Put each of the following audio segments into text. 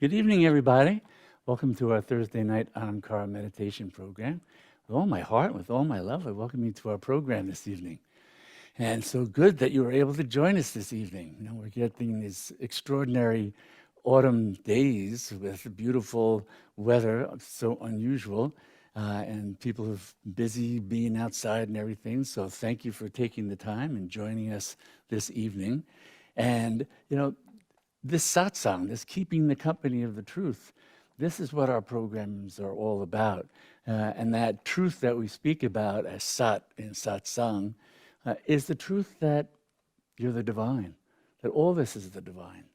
Good evening, everybody. Welcome to our Thursday night Anamkara meditation program. With all my heart, with all my love, I welcome you to our program this evening. And so good that you were able to join us this evening. You know, we're getting these extraordinary autumn days with beautiful weather, so unusual, and people are busy being outside and everything. So thank you for taking the time and joining us this evening. And, you know, this satsang, this keeping the company of the truth, this is what our programs are all about. And that truth that we speak about as sat in satsang is the truth that you're the divine, that all this is the divine,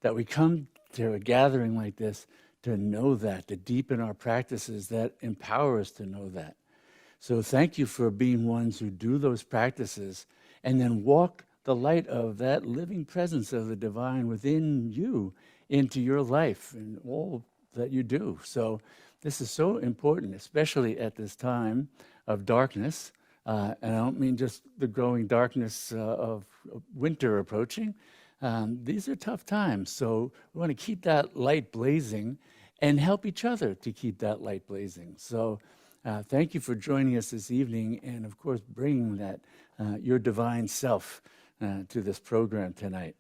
that we come to a gathering like this to know that, to deepen our practices that empower us to know that. So thank you for being ones who do those practices and then walk the light of that living presence of the divine within you into your life and all that you do. So this is so important, especially at this time of darkness. And I don't mean just the growing darkness of winter approaching. These are tough times. So we want to keep that light blazing and help each other to keep that light blazing. So thank you for joining us this evening and, of course, bringing that your divine self to this program tonight.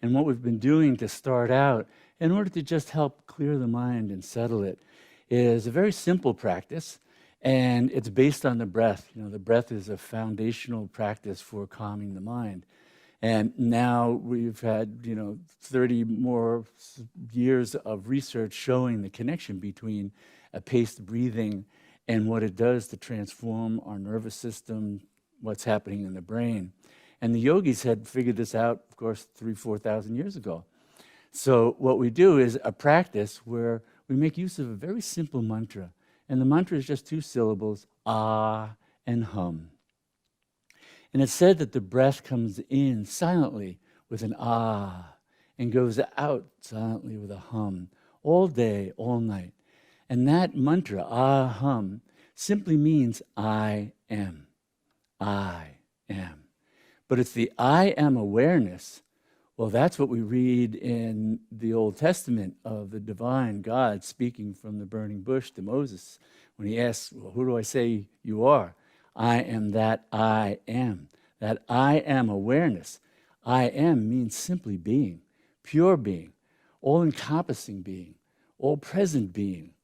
And what we've been doing to start out, in order to just help clear the mind and settle it, is a very simple practice, and it's based on the breath. You know, the breath is a foundational practice for calming the mind. And now we've had, 30 more years of research showing the connection between a paced breathing and what it does to transform our nervous system, what's happening in the brain. And the yogis had figured this out, of course, 4,000 years ago. So what we do is a practice where we make use of a very simple mantra. And the mantra is just 2 syllables, ah and hum. And it's said that the breath comes in silently with an ah and goes out silently with a hum all day, all night. And that mantra, ah hum, simply means I am. I am. But it's the I am awareness. Well, that's what we read in the Old Testament of the divine God speaking from the burning bush to Moses when he asks, well, who do I say you are? I am that I am. That I am awareness. I am means simply being, pure being, all-encompassing being, all-present being.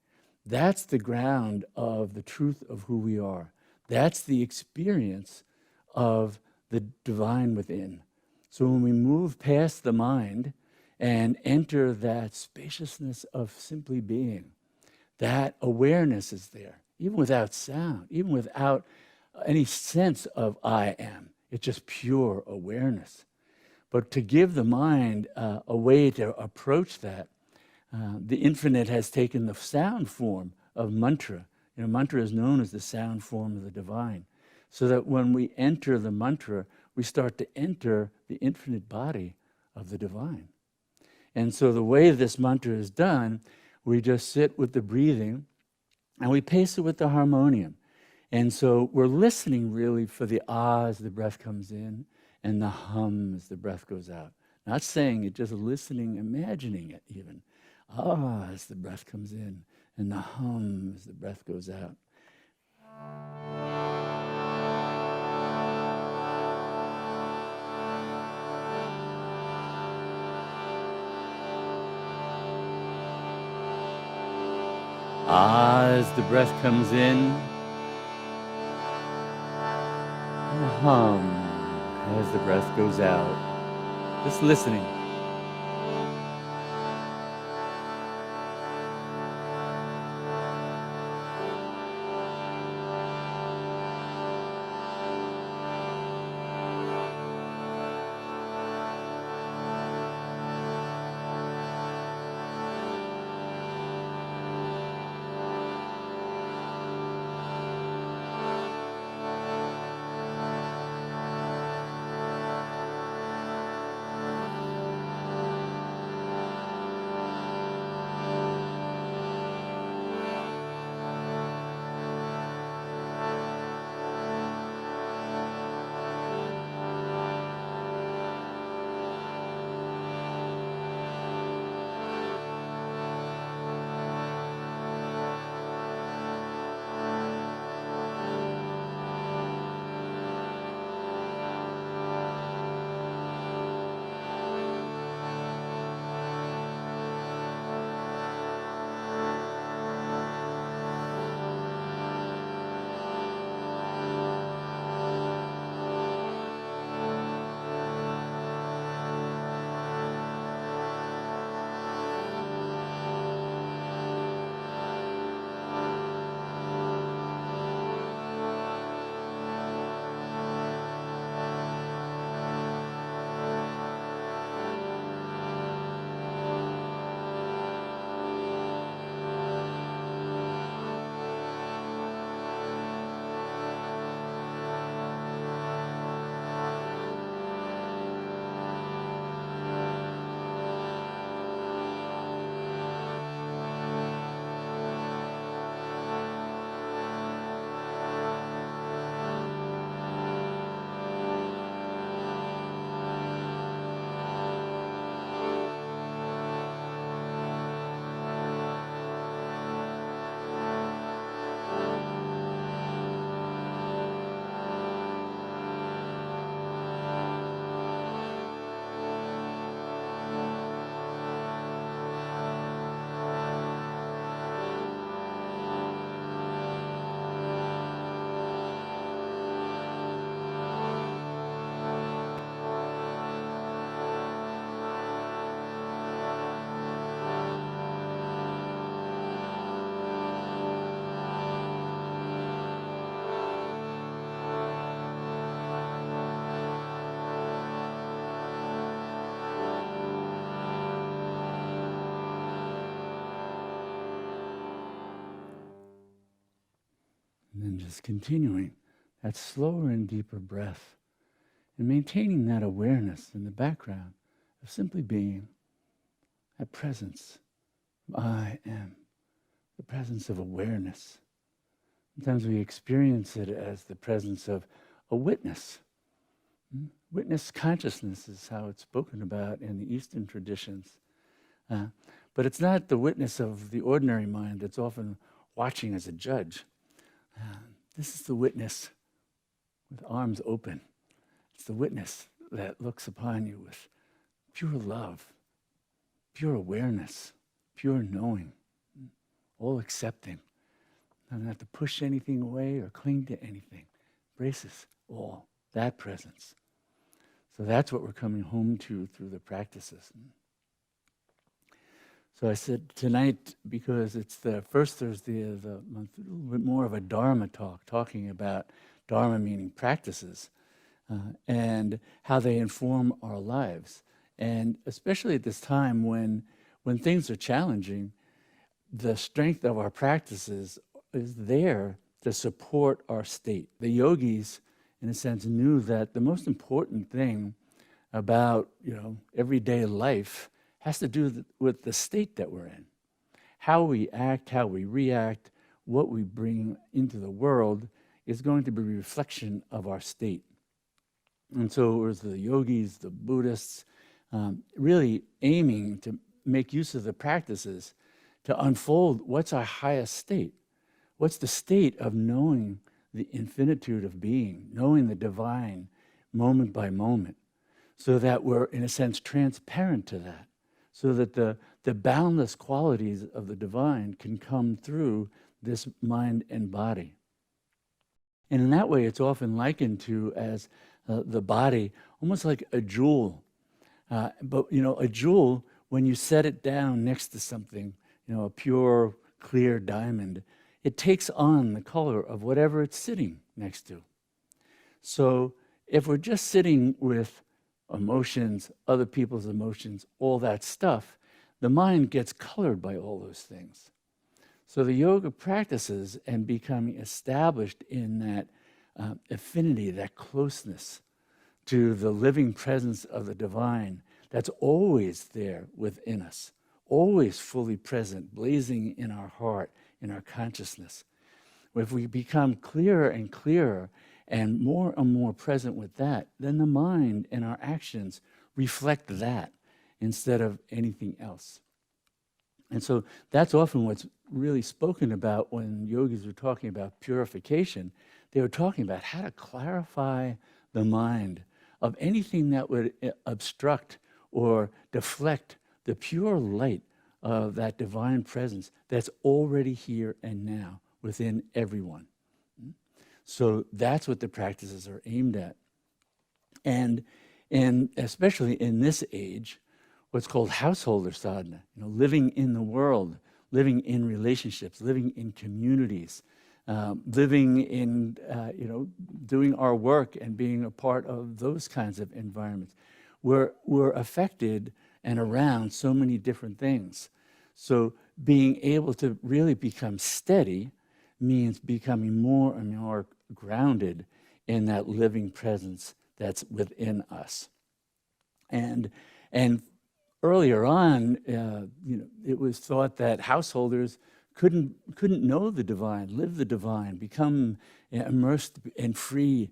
That's the ground of the truth of who we are. That's the experience of the divine within. So when we move past the mind and enter that spaciousness of simply being, that awareness is there, even without sound, even without any sense of I am. It's just pure awareness. But to give the mind a way to approach that, the infinite has taken the sound form of mantra. You know, mantra is known as the sound form of the divine. So that when we enter the mantra, we start to enter the infinite body of the divine. And so the way this mantra is done, we just sit with the breathing and we pace it with the harmonium. And so we're listening really for the ah as the breath comes in and the hum as the breath goes out. Not saying it, just listening, imagining it even. Ah as the breath comes in and the hum as the breath goes out. Ah, as the breath comes in, and hum as the breath goes out. Just listening. just continuing that slower and deeper breath and maintaining that awareness in the background of simply being, that presence. I am, the presence of awareness. Sometimes we experience it as the presence of a witness. Witness consciousness is how it's spoken about in the Eastern traditions. But it's not the witness of the ordinary mind that's often watching as a judge. This is the witness with arms open. It's the witness that looks upon you with pure love, pure awareness, pure knowing, all accepting. Doesn't have to push anything away or cling to anything. Embraces all that presence. So that's what we're coming home to through the practices. So I said tonight, because it's the first Thursday of the month, a little bit more of a dharma talk, talking about dharma meaning practices and how they inform our lives. And especially at this time when things are challenging, the strength of our practices is there to support our state. The yogis, in a sense, knew that the most important thing about everyday life has to do with the state that we're in. How we act, how we react, what we bring into the world is going to be a reflection of our state. And so it was the yogis, the Buddhists, really aiming to make use of the practices to unfold what's our highest state. What's the state of knowing the infinitude of being, knowing the divine moment by moment, so that we're, in a sense, transparent to that, so that the boundless qualities of the divine can come through this mind and body. And in that way, it's often likened to as the body, almost like a jewel. But a jewel, when you set it down next to something, a pure, clear diamond, it takes on the color of whatever it's sitting next to. So if we're just sitting with emotions, other people's emotions, all that stuff, the mind gets colored by all those things. So the yoga practices and becoming established in that affinity, that closeness to the living presence of the divine that's always there within us, always fully present, blazing in our heart, in our consciousness. If we become clearer and clearer and more present with that, then the mind and our actions reflect that instead of anything else. And so that's often what's really spoken about when yogis were talking about purification. They were talking about how to clarify the mind of anything that would obstruct or deflect the pure light of that divine presence that's already here and now within everyone. So that's what the practices are aimed at. And especially in this age, what's called householder sadhana, living in the world, living in relationships, living in communities, living in, doing our work and being a part of those kinds of environments. We're affected and around so many different things. So being able to really become steady means becoming more and more grounded in that living presence that's within us. And earlier on, it was thought that householders couldn't know the divine, live the divine, become immersed and free,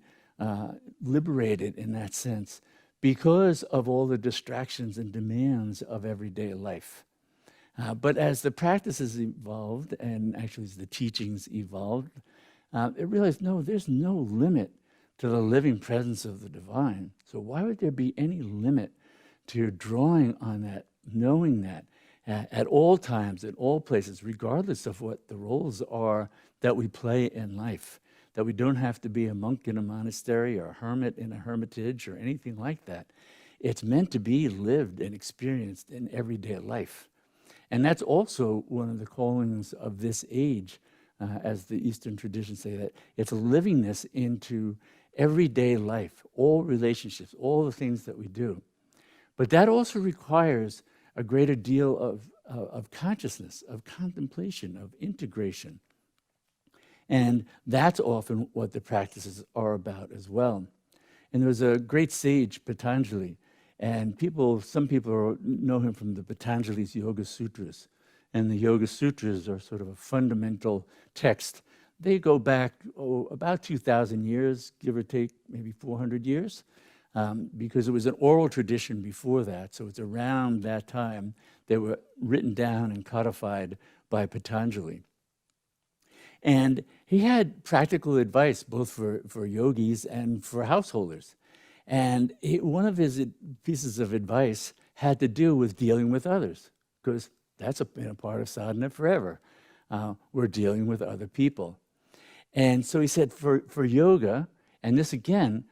liberated in that sense, because of all the distractions and demands of everyday life. But as the practices evolved, and actually as the teachings evolved, it realized, no, there's no limit to the living presence of the divine. So why would there be any limit to drawing on that, knowing that at all times, at all places, regardless of what the roles are that we play in life, that we don't have to be a monk in a monastery or a hermit in a hermitage or anything like that. It's meant to be lived and experienced in everyday life. And that's also one of the callings of this age, as the Eastern traditions say, that it's living this into everyday life, all relationships, all the things that we do. But that also requires a greater deal of consciousness, of contemplation, of integration. And that's often what the practices are about as well. And there was a great sage, Patanjali, and some people know him from the Patanjali's Yoga Sutras. And the Yoga Sutras are sort of a fundamental text. They go back about 2,000 years, give or take maybe 400 years, because it was an oral tradition before that. So it's around that time they were written down and codified by Patanjali. And he had practical advice both for yogis and for householders. And one of his pieces of advice had to do with dealing with others, because that's been a part of sadhana forever. We're dealing with other people. And so he said for yoga, and this again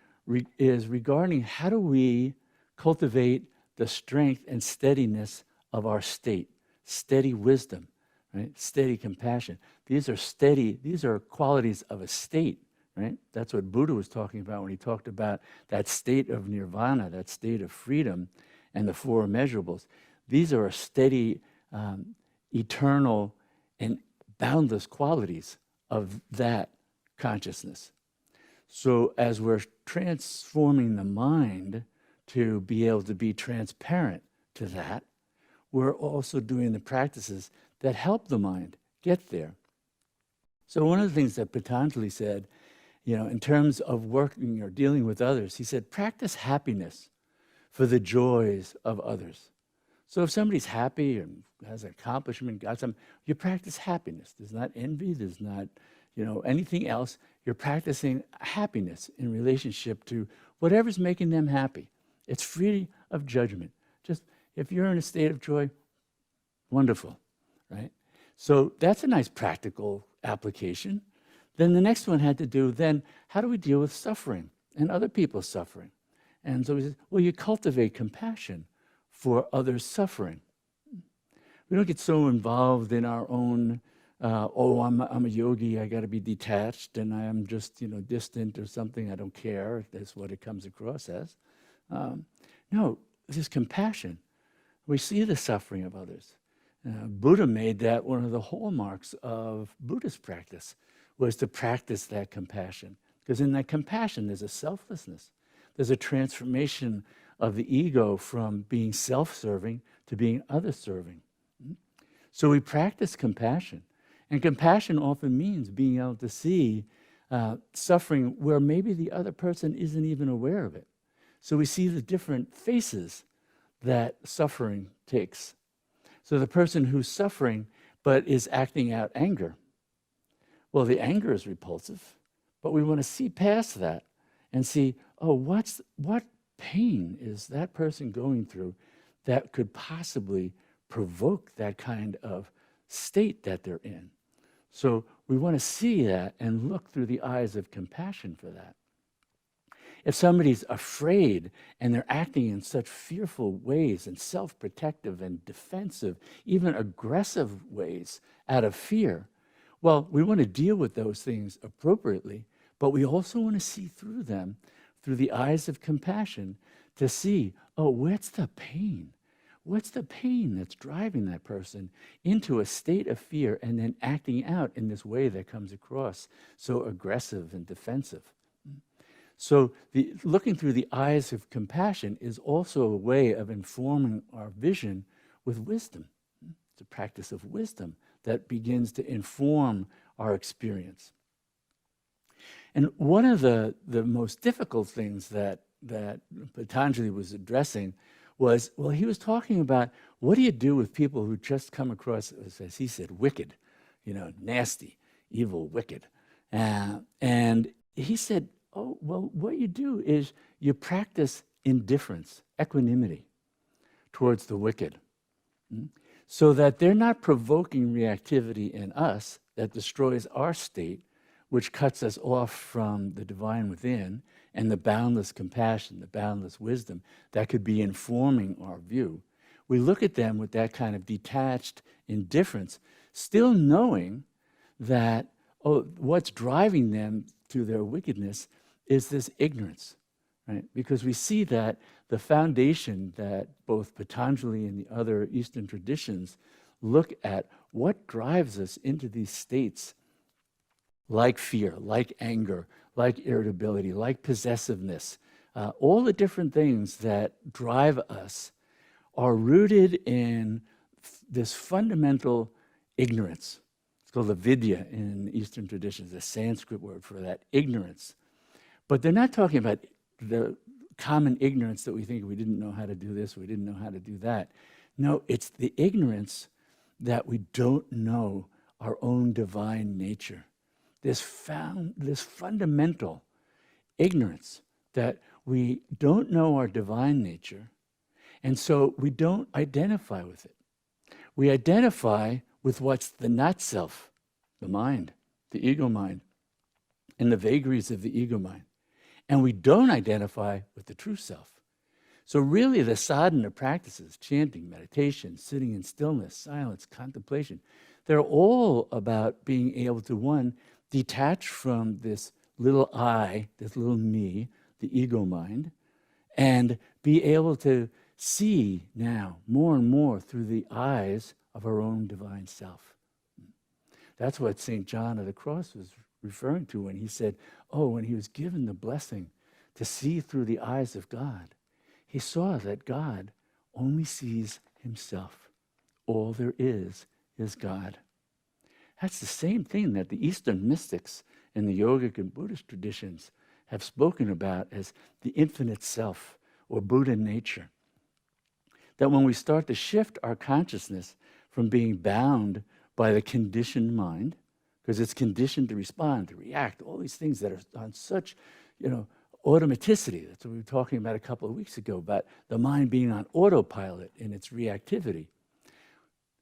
is regarding how do we cultivate the strength and steadiness of our state, steady wisdom, right? Steady compassion. These are qualities of a state, right? That's what Buddha was talking about when he talked about that state of nirvana, that state of freedom, and the four immeasurables. These are steady, eternal, and boundless qualities of that consciousness. So as we're transforming the mind to be able to be transparent to that, we're also doing the practices that help the mind get there. So one of the things that Patanjali said, in terms of working or dealing with others, he said, practice happiness for the joys of others. So if somebody's happy and has an accomplishment, got some, you practice happiness. There's not envy, there's not, anything else. You're practicing happiness in relationship to whatever's making them happy. It's free of judgment. Just if you're in a state of joy, wonderful, right? So that's a nice practical application. Then the next one had to do, then how do we deal with suffering and other people's suffering? And so he says, well, you cultivate compassion for others' suffering. We don't get so involved in our own, I'm a yogi, I got to be detached, and I am just, distant or something, I don't care. That's what it comes across as. No, this compassion. We see the suffering of others. Buddha made that one of the hallmarks of Buddhist practice, was to practice that compassion. Because in that compassion, there's a selflessness. There's a transformation of the ego from being self-serving to being other-serving. So we practice compassion. And compassion often means being able to see suffering where maybe the other person isn't even aware of it. So we see the different faces that suffering takes. So the person who's suffering but is acting out anger, well, the anger is repulsive, but we want to see past that and see, what pain is that person going through that could possibly provoke that kind of state that they're in. So we want to see that and look through the eyes of compassion for that. If somebody's afraid and they're acting in such fearful ways and self-protective and defensive, even aggressive ways out of fear, well, we want to deal with those things appropriately, but we also want to see through them through the eyes of compassion to see, what's the pain? What's the pain that's driving that person into a state of fear and then acting out in this way that comes across so aggressive and defensive? So looking through the eyes of compassion is also a way of informing our vision with wisdom. It's a practice of wisdom that begins to inform our experience. And one of the most difficult things that Patanjali was addressing was, he was talking about what do you do with people who just come across, as he said, wicked, nasty, evil, wicked. And he said, what you do is you practice indifference, equanimity towards the wicked, so that they're not provoking reactivity in us that destroys our state, which cuts us off from the divine within and the boundless compassion, the boundless wisdom that could be informing our view. We look at them with that kind of detached indifference, still knowing that what's driving them to their wickedness is this ignorance, right? Because we see that the foundation that both Patanjali and the other Eastern traditions look at what drives us into these states like fear, like anger, like irritability, like possessiveness, all the different things that drive us are rooted in this fundamental ignorance. It's called avidya in Eastern traditions, the Sanskrit word for that, ignorance. But they're not talking about the common ignorance that we think we didn't know how to do this, we didn't know how to do that. No, it's the ignorance that we don't know our own divine nature. This fundamental ignorance that we don't know our divine nature, and so we don't identify with it. We identify with what's the not self, the mind, the ego mind, and the vagaries of the ego mind. And we don't identify with the true self. So really the sadhana practices, chanting, meditation, sitting in stillness, silence, contemplation, they're all about being able to, one, detach from this little I, this little me, the ego mind, and be able to see now more and more through the eyes of our own divine self. That's what St. John of the Cross was referring to when he said, when he was given the blessing to see through the eyes of God, he saw that God only sees himself. All there is God. That's the same thing that the Eastern mystics in the yogic and Buddhist traditions have spoken about as the infinite self or Buddha nature. That when we start to shift our consciousness from being bound by the conditioned mind, because it's conditioned to respond, to react, all these things that are on such, automaticity. That's what we were talking about a couple of weeks ago, about the mind being on autopilot in its reactivity.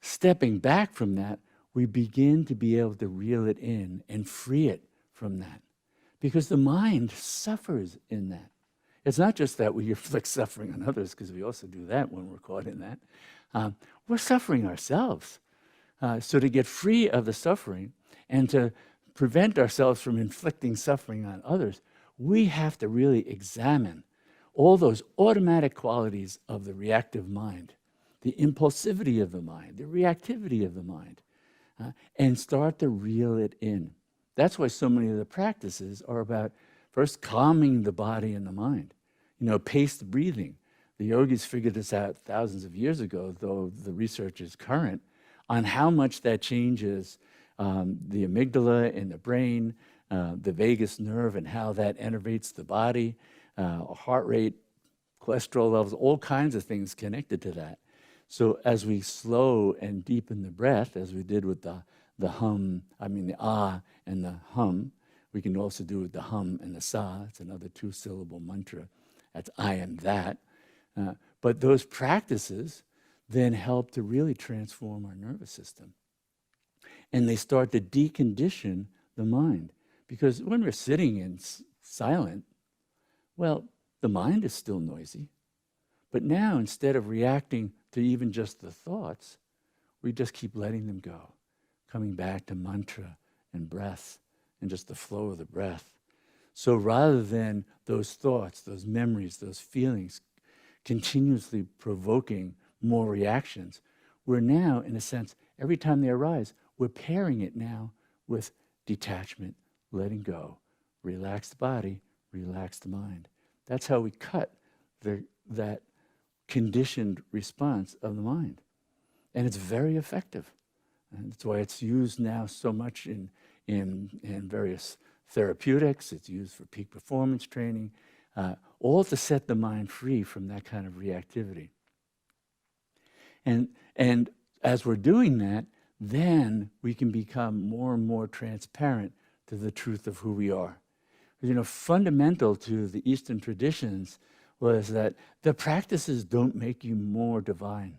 Stepping back from that, we begin to be able to reel it in and free it from that. Because the mind suffers in that. It's not just that we inflict suffering on others, because we also do that when we're caught in that. We're suffering ourselves. So to get free of the suffering and to prevent ourselves from inflicting suffering on others, we have to really examine all those automatic qualities of the reactive mind, the impulsivity of the mind, the reactivity of the mind, and start to reel it in. That's why so many of the practices are about first calming the body and the mind. Paced breathing. The yogis figured this out thousands of years ago, though the research is current, on how much that changes the amygdala in the brain, the vagus nerve, and how that innervates the body, heart rate, cholesterol levels, all kinds of things connected to that. So as we slow and deepen the breath, as we did with the ah and the hum, we can also do with the hum and the sa. It's another 2-syllable mantra. That's I am that. But those practices then help to really transform our nervous system. And they start to decondition the mind. Because when we're sitting in silent, the mind is still noisy. But now, instead of reacting to even just the thoughts, we just keep letting them go, coming back to mantra and breath and just the flow of the breath. So rather than those thoughts, those memories, those feelings continuously provoking more reactions, we're now, in a sense, every time they arise, we're pairing it now with detachment, letting go, relaxed body, relaxed mind. That's how we cut that conditioned response of the mind. And it's very effective. And that's why it's used now so much in various therapeutics. It's used for peak performance training, all to set the mind free from that kind of reactivity. And as we're doing that, then we can become more and more transparent to the truth of who we are. Fundamental to the Eastern traditions was that the practices don't make you more divine.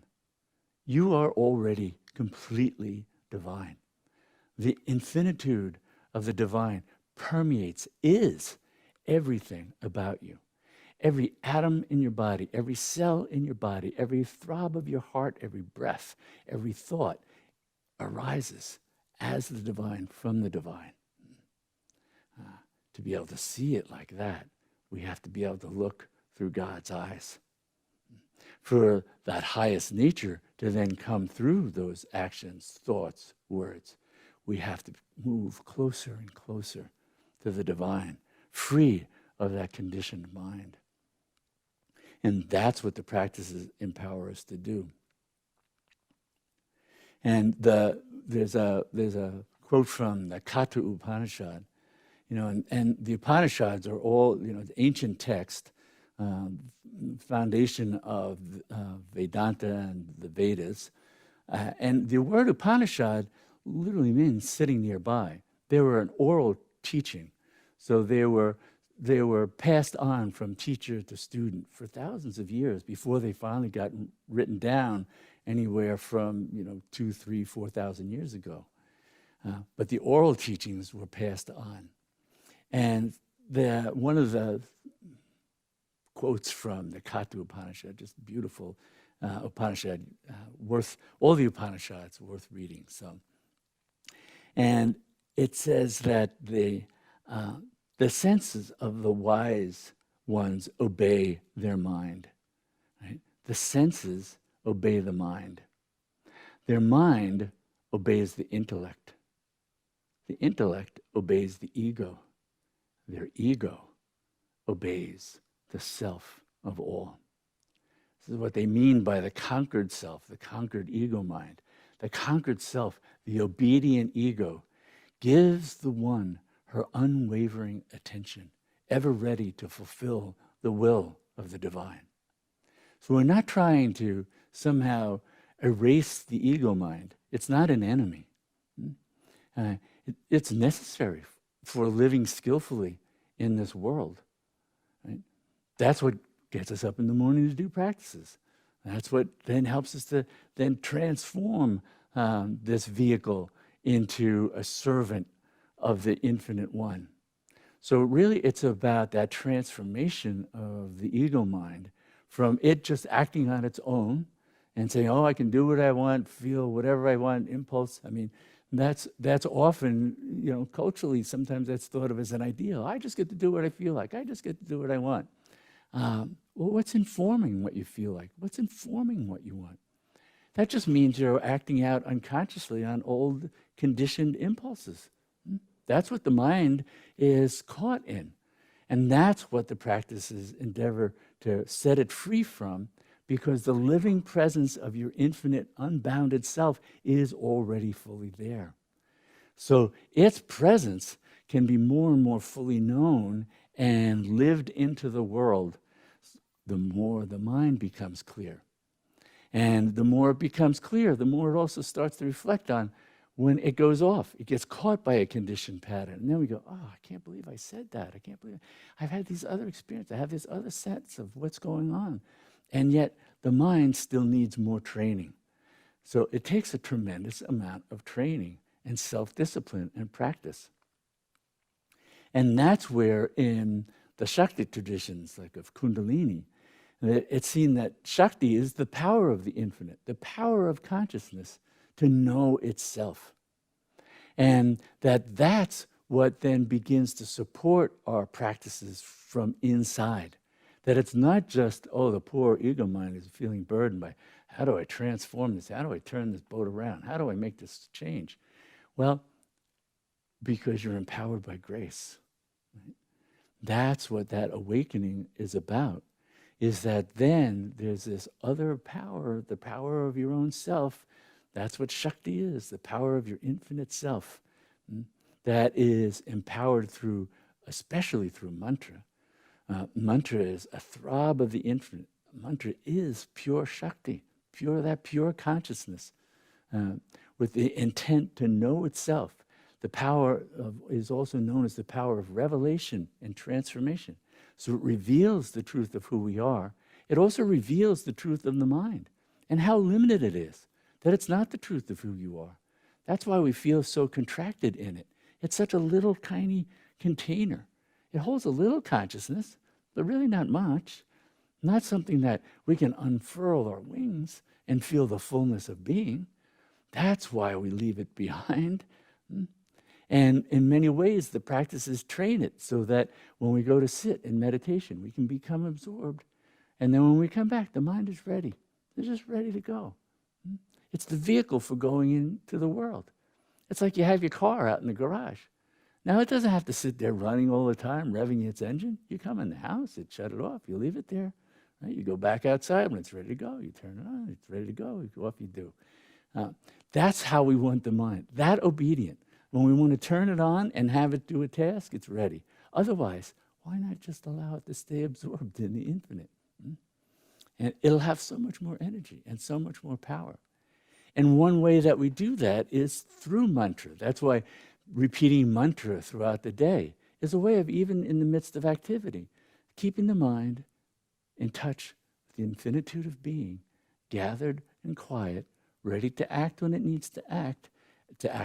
You are already completely divine. The infinitude of the divine permeates, is everything about you. Every atom in your body, every cell in your body, every throb of your heart, every breath, every thought arises as the divine from the divine. To be able to see it like that, we have to be able to look through God's eyes. For that highest nature to then come through those actions, thoughts, words, we have to move closer and closer to the divine, free of that conditioned mind. And that's what the practices empower us to do. And there's a quote from the Katha Upanishad, and the Upanishads are all, the ancient text, foundation of Vedanta and the Vedas. And the word Upanishad literally means sitting nearby. They were an oral teaching. So they were passed on from teacher to student for thousands of years before they finally got written down anywhere from 2,000, 3,000, 4,000 years ago. But the oral teachings were passed on. And one of the quotes from the Katha Upanishad, just beautiful Upanishad, all the Upanishads worth reading. And it says that the senses of the wise ones obey their mind. Right? The senses obey the mind. Their mind obeys the intellect. The intellect obeys the ego. Their ego obeys the self of all. This is what they mean by the conquered self, the conquered ego mind. The conquered self, the obedient ego, gives the one her unwavering attention, ever ready to fulfill the will of the divine. So we're not trying to somehow erase the ego mind. It's not an enemy. It's necessary for living skillfully in this world. Right? That's what gets us up in the morning to do practices. That's what then helps us to then transform this vehicle into a servant of the infinite one. So really it's about that transformation of the ego mind from it just acting on its own and saying, oh, I can do what I want, feel whatever I want, impulse. I mean, that's often, culturally, sometimes that's thought of as an ideal. I just get to do what I feel like. I just get to do what I want. Well, what's informing what you feel like? What's informing what you want? That just means you're acting out unconsciously on old conditioned impulses. That's what the mind is caught in. And that's what the practices endeavor to set it free from, because the living presence of your infinite, unbounded self is already fully there. So its presence can be more and more fully known and lived into the world, the more the mind becomes clear. And the more it becomes clear, the more it also starts to reflect on when it goes off. It gets caught by a conditioned pattern. And then we go, oh, I can't believe I said that. I can't believe it. I've had these other experiences. I have this other sense of what's going on. And yet the mind still needs more training. So it takes a tremendous amount of training and self-discipline and practice. And that's where in the Shakti traditions, like of Kundalini, it's seen that Shakti is the power of the infinite, the power of consciousness to know itself. And that's what then begins to support our practices from inside. That it's not just, oh, the poor ego mind is feeling burdened by, how do I transform this? How do I turn this boat around? How do I make this change? Well, because you're empowered by grace. Right? That's what that awakening is about, is that then there's this other power, the power of your own self. That's what Shakti is, the power of your infinite self, that is empowered through, especially through mantra. Mantra is a throb of the infinite. Mantra is pure Shakti, pure consciousness, with the intent to know itself. The power is also known as the power of revelation and transformation. So it reveals the truth of who we are. It also reveals the truth of the mind and how limited it is, that it's not the truth of who you are. That's why we feel so contracted in it. It's such a little tiny container. It holds a little consciousness, but really not much. Not something that we can unfurl our wings and feel the fullness of being. That's why we leave it behind. And in many ways, the practices train it so that when we go to sit in meditation, we can become absorbed. And then when we come back, the mind is ready. It's just ready to go. It's the vehicle for going into the world. It's like you have your car out in the garage. Now, it doesn't have to sit there running all the time, revving its engine. You come in the house, it shut it off, you leave it there. Right? You go back outside when it's ready to go. You turn it on, it's ready to go. You go off, you do. That's how we want the mind, that obedient. When we want to turn it on and have it do a task, it's ready. Otherwise, why not just allow it to stay absorbed in the infinite? And it'll have so much more energy and so much more power. And one way that we do that is through mantra. That's why repeating mantra throughout the day is a way of, even in the midst of activity, keeping the mind in touch with the infinitude of being, gathered and quiet, ready to act when it needs to act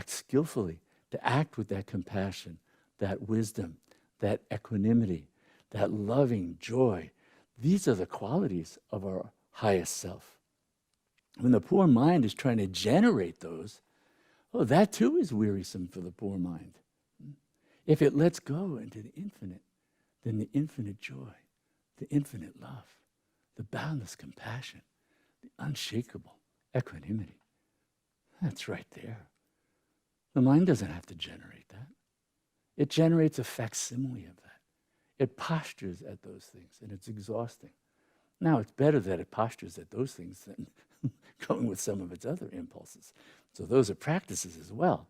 skillfully, to act with that compassion, that wisdom, that equanimity, that loving joy. These are the qualities of our highest self. When the poor mind is trying to generate those, that too is wearisome for the poor mind. If it lets go into the infinite, then the infinite joy, the infinite love, the boundless compassion, the unshakable equanimity, that's right there. The mind doesn't have to generate that. It generates a facsimile of that. It postures at those things, and it's exhausting. Now, it's better that it postures at those things than going with some of its other impulses. So those are practices as well.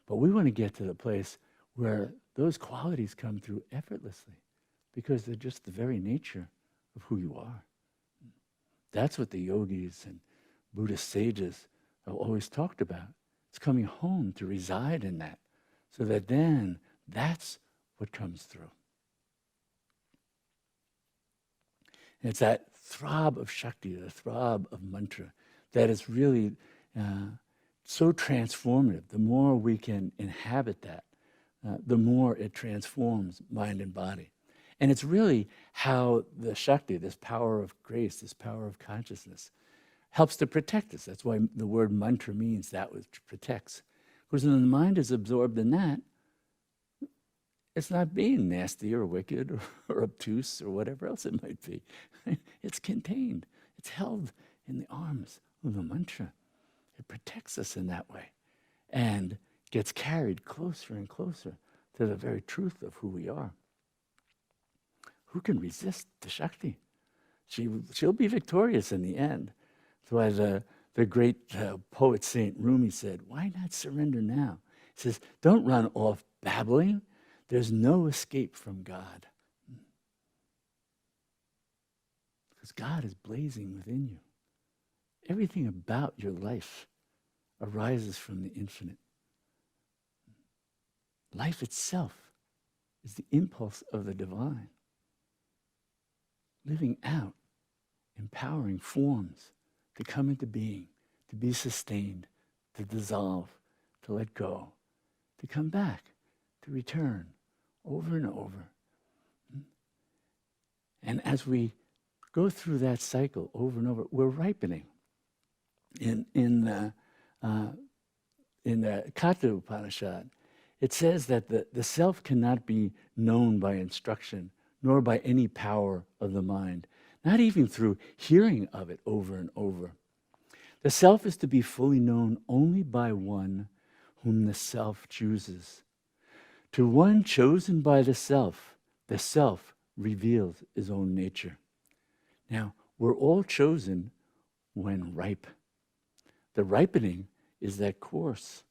But we want to get to the place where those qualities come through effortlessly because they're just the very nature of who you are. That's what the yogis and Buddhist sages have always talked about. It's coming home to reside in that, so that then that's what comes through. And it's that throb of Shakti, the throb of mantra, that is really so transformative. The more we can inhabit that, the more it transforms mind and body. And it's really how the Shakti, this power of grace, this power of consciousness, helps to protect us. That's why the word mantra means that which protects. Because when the mind is absorbed in that, it's not being nasty or wicked or obtuse or whatever else it might be. It's contained. It's held in the arms of the mantra. It protects us in that way and gets carried closer and closer to the very truth of who we are. Who can resist the Shakti? She'll be victorious in the end. That's why the great poet Saint Rumi said, why not surrender now? He says, don't run off babbling. There's no escape from God. Because God is blazing within you. Everything about your life arises from the infinite. Life itself is the impulse of the divine, living out, empowering forms to come into being, to be sustained, to dissolve, to let go, to come back, to return over and over. And as we go through that cycle over and over, we're ripening. In the Katha Upanishad, it says that the self cannot be known by instruction, nor by any power of the mind, not even through hearing of it over and over. The self is to be fully known only by one whom the self chooses. To one chosen by the self reveals his own nature. Now, we're all chosen when ripe. The ripening is that course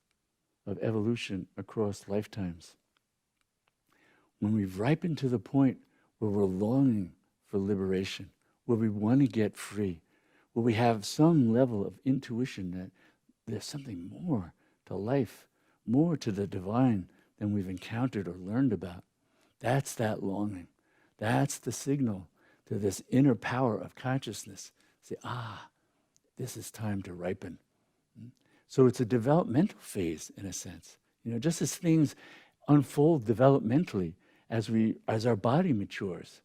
of evolution across lifetimes. When we've ripened to the point where we're longing for liberation, where we want to get free, where we have some level of intuition that there's something more to life, more to the divine than we've encountered or learned about. That's that longing. That's the signal to this inner power of consciousness. Say, this is time to ripen. So it's a developmental phase in a sense. Just as things unfold developmentally as our body matures,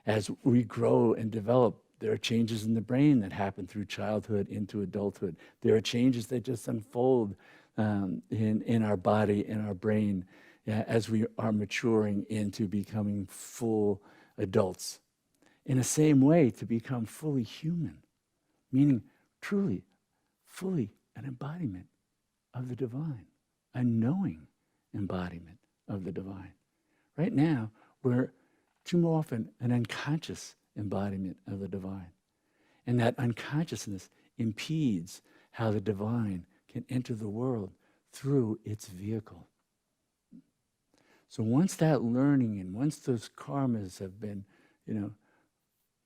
as we grow and develop, there are changes in the brain that happen through childhood into adulthood. There are changes that just unfold in our body, in our brain, as we are maturing into becoming full adults. In the same way, to become fully human, meaning truly, fully an embodiment of the divine, a knowing embodiment of the divine. Right now, we're too often an unconscious embodiment of the divine. And that unconsciousness impedes how the divine can enter the world through its vehicle. So once that learning and once those karmas have been,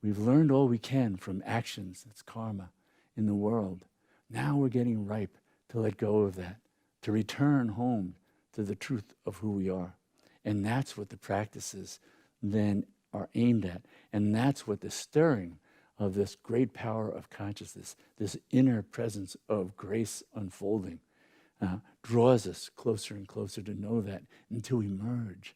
we've learned all we can from actions, that's karma, in the world. Now we're getting ripe to let go of that, to return home to the truth of who we are. And that's what the practices then are aimed at. And that's what the stirring of this great power of consciousness, this inner presence of grace unfolding, draws us closer and closer to know that until we merge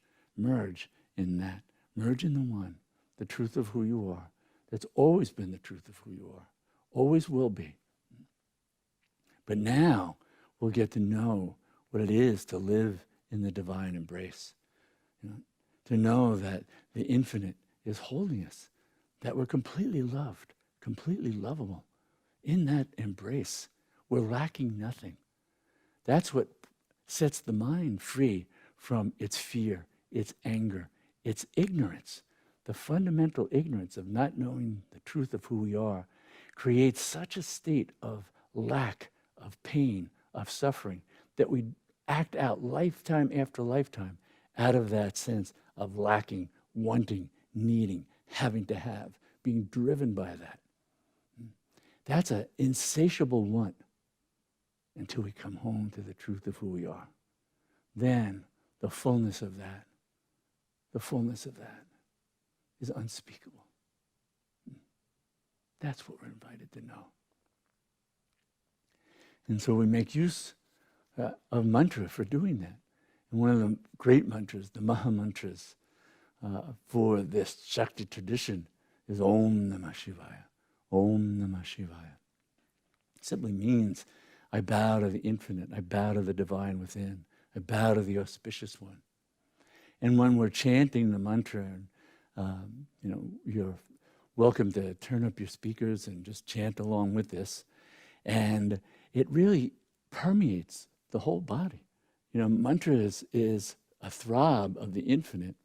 in that. Merge in the one, the truth of who you are. That's always been the truth of who you are. Always will be. But now we'll get to know what it is to live in the divine embrace. To know that the infinite is holding us, that we're completely loved, completely lovable. In that embrace, we're lacking nothing. That's what sets the mind free from its fear, its anger, its ignorance. The fundamental ignorance of not knowing the truth of who we are creates such a state of lack, of pain, of suffering, that we act out lifetime after lifetime out of that sense of lacking, wanting, needing, having to have, being driven by that. That's an insatiable want until we come home to the truth of who we are. Then the fullness of that is unspeakable. That's what we're invited to know. And so we make use of mantra for doing that. And one of the great mantras, the Maha Mantras, for this Shakti tradition is Om Namah Shivaya. Om Namah Shivaya. It simply means I bow to the infinite, I bow to the divine within, I bow to the auspicious one. And when we're chanting the mantra, you're welcome to turn up your speakers and just chant along with this. And it really permeates the whole body. Mantra is a throb of the infinite.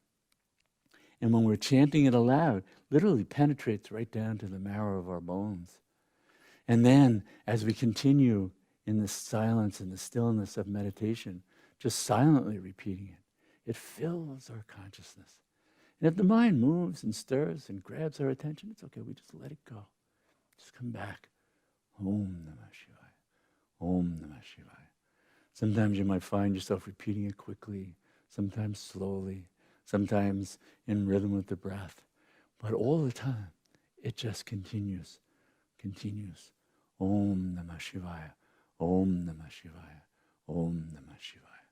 And when we're chanting it aloud, literally penetrates right down to the marrow of our bones. And then, as we continue in the silence and the stillness of meditation, just silently repeating it, it fills our consciousness. And if the mind moves and stirs and grabs our attention, it's okay, we just let it go. Just come back. Om Namah Shivaya. Om Namah Shivaya. Sometimes you might find yourself repeating it quickly, sometimes slowly, sometimes in rhythm with the breath. But all the time, it just continues. Om Namah Shivaya. Om Namah Shivaya. Om Namah Shivaya.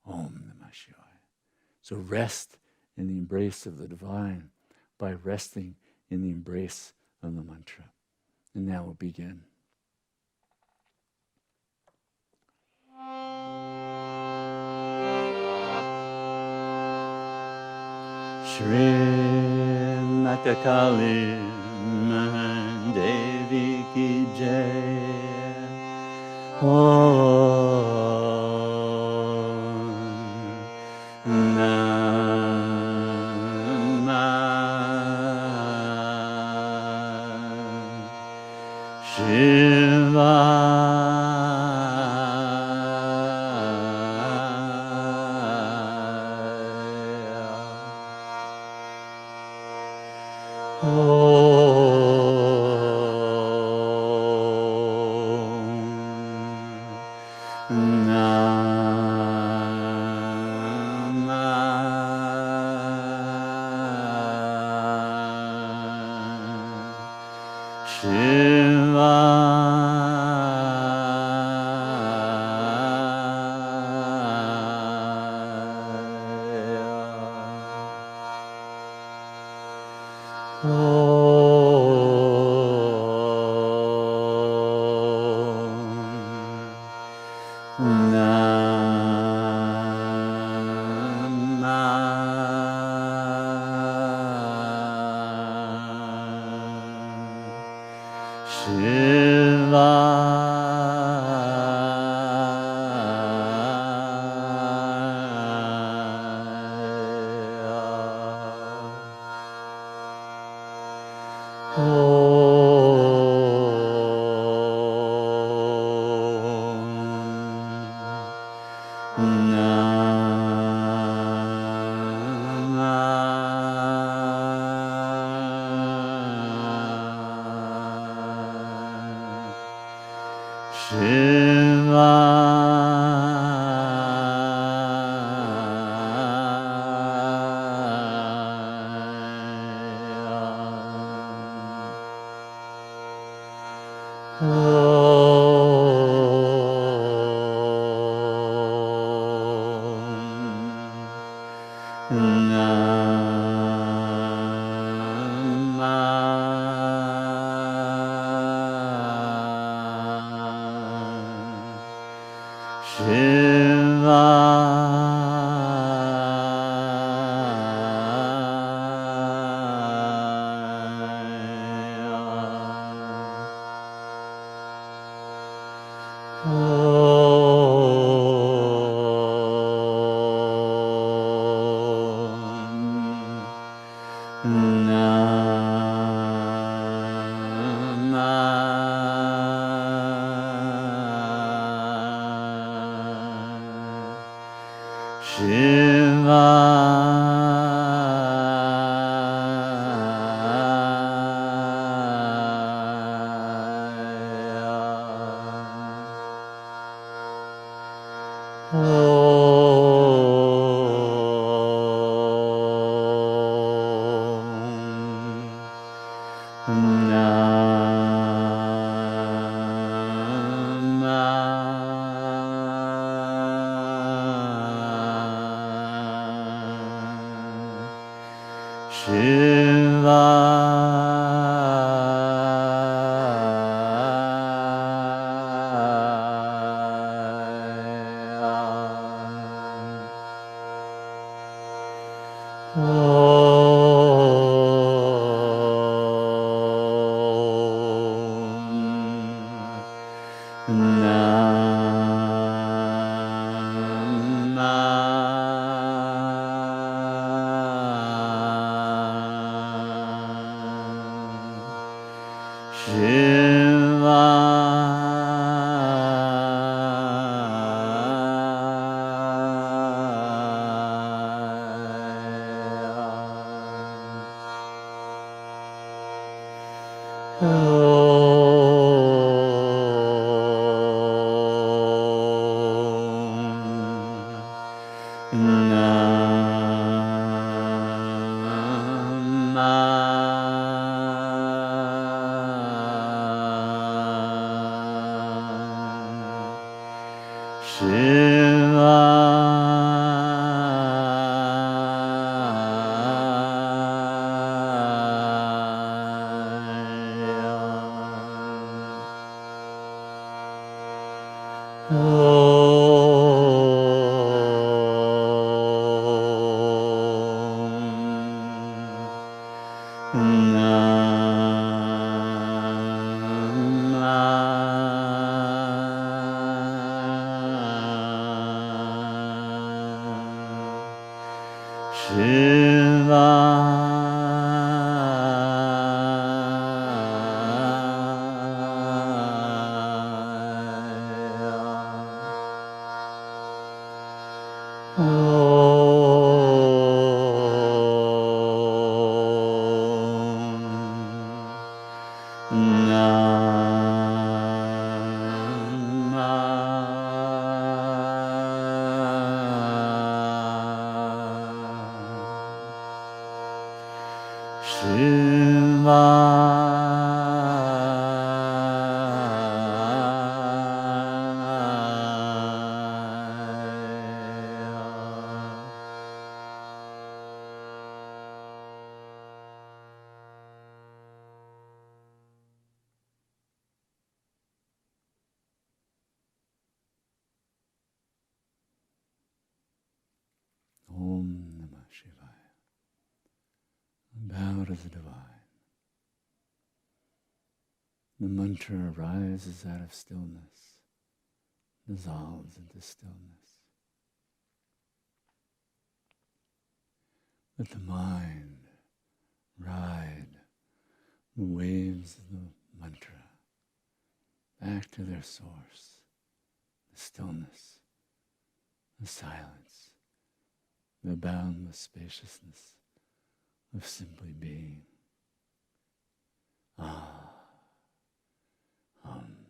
Om Namah Shivaya. So rest in the embrace of the divine by resting in the embrace of the mantra. And now we'll begin. Shri Mata Kali Devi Ki Jai. Om Namah Shivaya. Shivaya. Om Namah Shivaya. Bow to the divine. The mantra arises out of stillness, dissolves into stillness. Let the mind ride the waves of the mantra back to their source, the stillness, the silence, the boundless spaciousness of simply being. Ah, hum.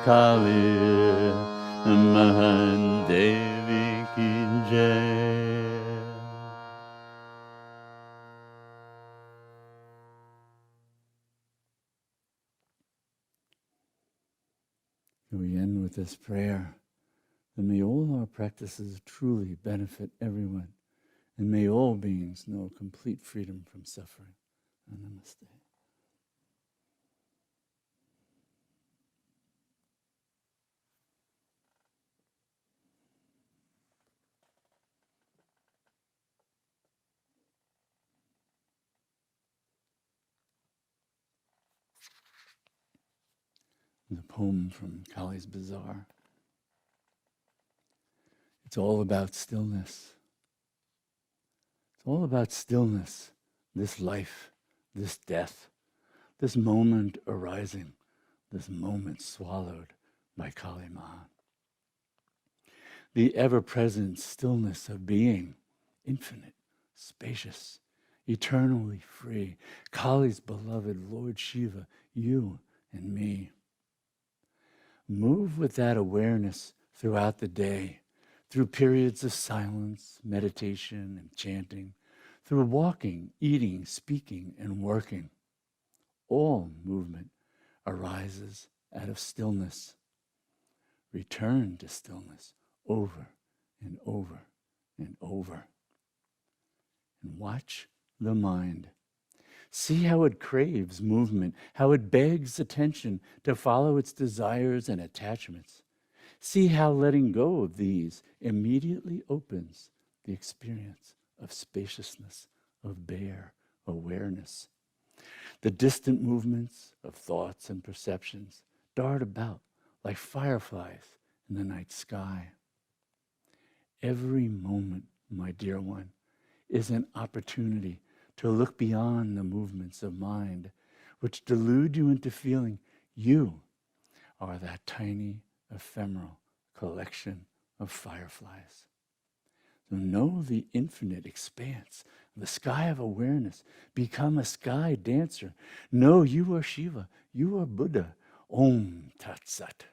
Kali Mahan Devi Ki Jai. We end with this prayer, that may all our practices truly benefit everyone, and may all beings know complete freedom from suffering. Namaste. The poem from Kali's Bazaar. It's all about stillness. It's all about stillness, this life, this death, this moment arising, this moment swallowed by Kali Ma. The ever-present stillness of being, infinite, spacious, eternally free. Kali's beloved Lord Shiva, you and me. Move with that awareness throughout the day, through periods of silence, meditation, and chanting, through walking, eating, speaking, and working. All movement arises out of stillness. Return to stillness over and over and over. And watch the mind. See how it craves movement, how it begs attention to follow its desires and attachments. See how letting go of these immediately opens the experience of spaciousness, of bare awareness. The distant movements of thoughts and perceptions dart about like fireflies in the night sky. Every moment, my dear one, is an opportunity to look beyond the movements of mind, which delude you into feeling you are that tiny, ephemeral collection of fireflies. So know the infinite expanse, the sky of awareness. Become a sky dancer. Know you are Shiva, you are Buddha. Om Tat Sat.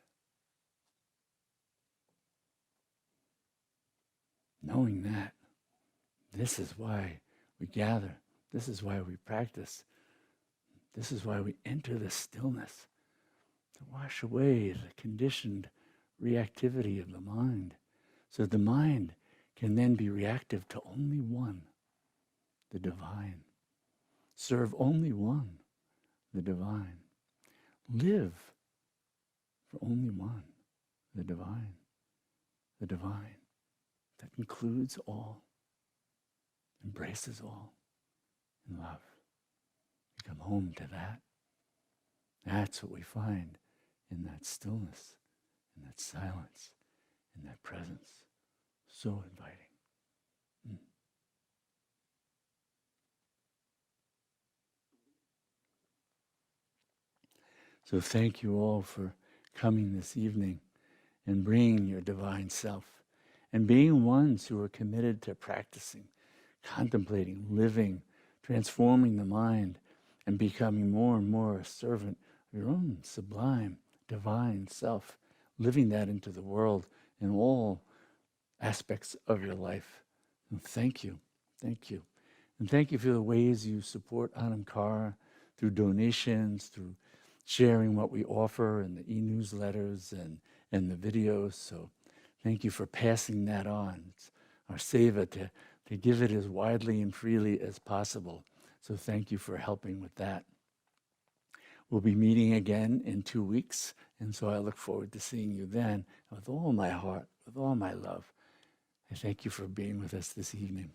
Knowing that, this is why we gather. This is why we practice. This is why we enter the stillness, to wash away the conditioned reactivity of the mind, so the mind can then be reactive to only one, the divine. Serve only one, the divine. Live for only one, the divine. The divine that includes all, embraces all in love. We come home to that. That's what we find in that stillness, in that silence, in that presence. So inviting. So thank you all for coming this evening and bringing your divine self and being ones who are committed to practicing, contemplating, living, transforming the mind, and becoming more and more a servant of your own sublime, divine self, living that into the world in all aspects of your life. And thank you. Thank you. And thank you for the ways you support Anamkara through donations, through sharing what we offer in the e-newsletters and the videos. So thank you for passing that on. It's our seva to give it as widely and freely as possible. So thank you for helping with that. We'll be meeting again in 2 weeks, and so I look forward to seeing you then with all my heart, with all my love. I thank you for being with us this evening.